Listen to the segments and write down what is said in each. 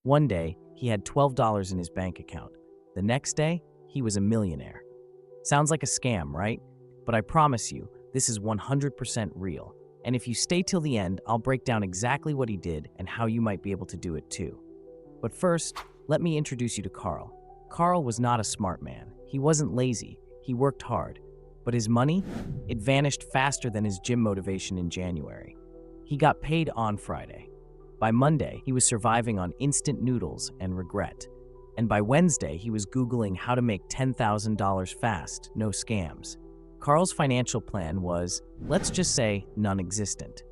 One day, he had $12 in his bank account. The next day, he was a millionaire. Sounds like a scam, right? But I promise you, this is 100% real. And if you stay till the end, I'll break down exactly what he did and how you might be able to do it too. But first, let me introduce you to Carl. Carl was not a smart man. He wasn't lazy. He worked hard. But his money? It vanished faster than his gym motivation in January. He got paid on Friday. By Monday, he was surviving on instant noodles and regret. And by Wednesday, he was Googling how to make $10,000 fast, no scams. Carl's financial plan was, let's just say, non-existent.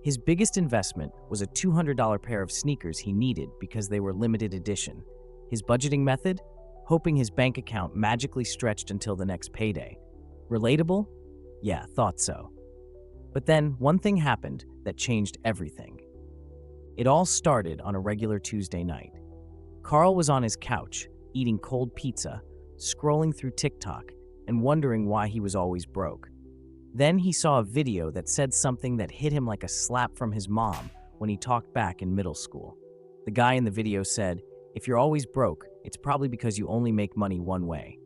His biggest investment was a $200 pair of sneakers he needed because they were limited edition. His budgeting method? Hoping his bank account magically stretched until the next payday. Relatable? Yeah, thought so. But then one thing happened that changed everything. It all started on a regular Tuesday night. Carl was on his couch, eating cold pizza, scrolling through TikTok, and wondering why he was always broke. Then he saw a video that said something that hit him like a slap from his mom when he talked back in middle school. The guy in the video said, "If you're always broke, it's probably because you only make money one way."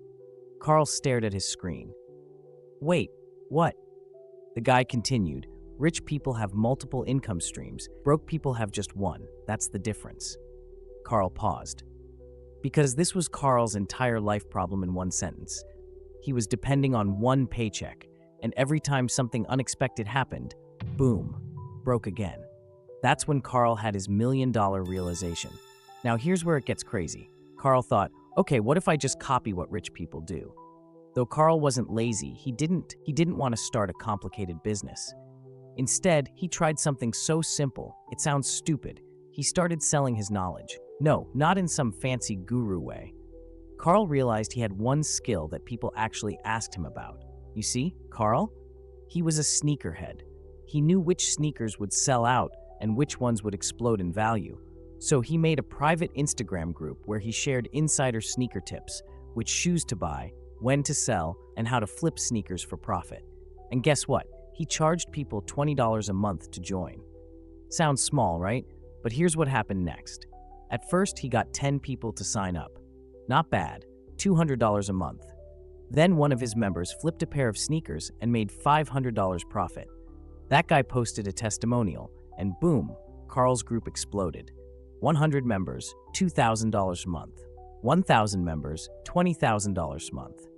Carl stared at his screen. Wait, what? The guy continued, "Rich people have multiple income streams. Broke people have just one. That's the difference." Carl paused. Because this was Carl's entire life problem in one sentence. He was depending on one paycheck, and every time something unexpected happened, boom, broke again. That's when Carl had his $1,000,000 realization. Now here's where it gets crazy. Carl thought, okay, what if I just copy what rich people do? Though Carl wasn't lazy, he didn't want to start a complicated business. Instead, he tried something so simple, it sounds stupid. He started selling his knowledge. No, not in some fancy guru way. Carl realized he had one skill that people actually asked him about. You see, Carl? He was a sneakerhead. He knew which sneakers would sell out and which ones would explode in value. So he made a private Instagram group where he shared insider sneaker tips, which shoes to buy, when to sell, and how to flip sneakers for profit. And guess what? He charged people $20 a month to join. Sounds small, right? But here's what happened next. At first, he got 10 people to sign up. Not bad, $200 a month. Then one of his members flipped a pair of sneakers and made $500 profit. That guy posted a testimonial, and boom, Carl's group exploded. 100 members, $2,000 a month. 1,000 members, $20,000 a month.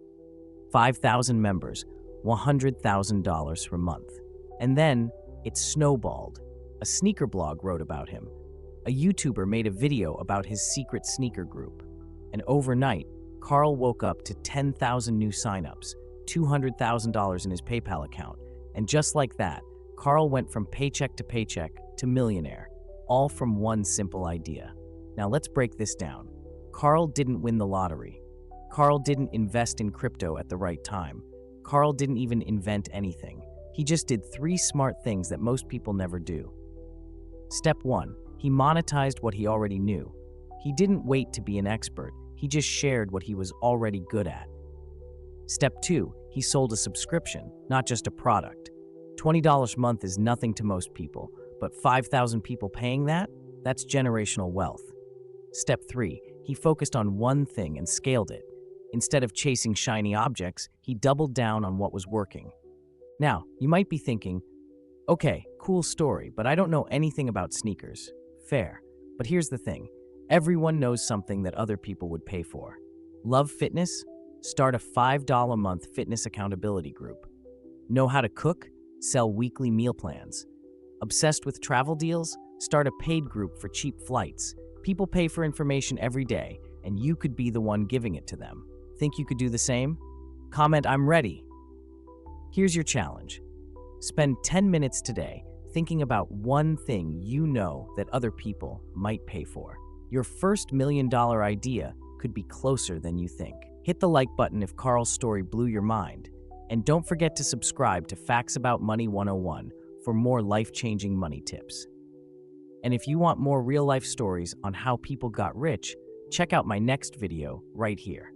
5,000 members, $100,000 per month. And then it snowballed. A sneaker blog wrote about him. A YouTuber made a video about his secret sneaker group. And overnight, Carl woke up to 10,000 new signups, $200,000 in his PayPal account. And just like that, Carl went from paycheck to millionaire, all from one simple idea. Now let's break this down. Carl didn't win the lottery. Carl didn't invest in crypto at the right time. Carl didn't even invent anything. He just did 3 smart things that most people never do. Step 1, he monetized what he already knew. He didn't wait to be an expert. He just shared what he was already good at. Step 2, he sold a subscription, not just a product. $20 a month is nothing to most people, but 5,000 people paying that? That's generational wealth. Step 3, he focused on one thing and scaled it. Instead of chasing shiny objects, he doubled down on what was working. Now, you might be thinking, okay, cool story, but I don't know anything about sneakers. Fair. But here's the thing. Everyone knows something that other people would pay for. Love fitness? Start a $5 a month fitness accountability group. Know how to cook? Sell weekly meal plans. Obsessed with travel deals? Start a paid group for cheap flights. People pay for information every day, and you could be the one giving it to them. Think you could do the same? Comment, "I'm ready." Here's your challenge. Spend 10 minutes today thinking about one thing you know that other people might pay for. Your first $1,000,000 idea could be closer than you think. Hit the like button if Carl's story blew your mind. And don't forget to subscribe to Facts About Money 101 for more life-changing money tips. And if you want more real-life stories on how people got rich, check out my next video right here.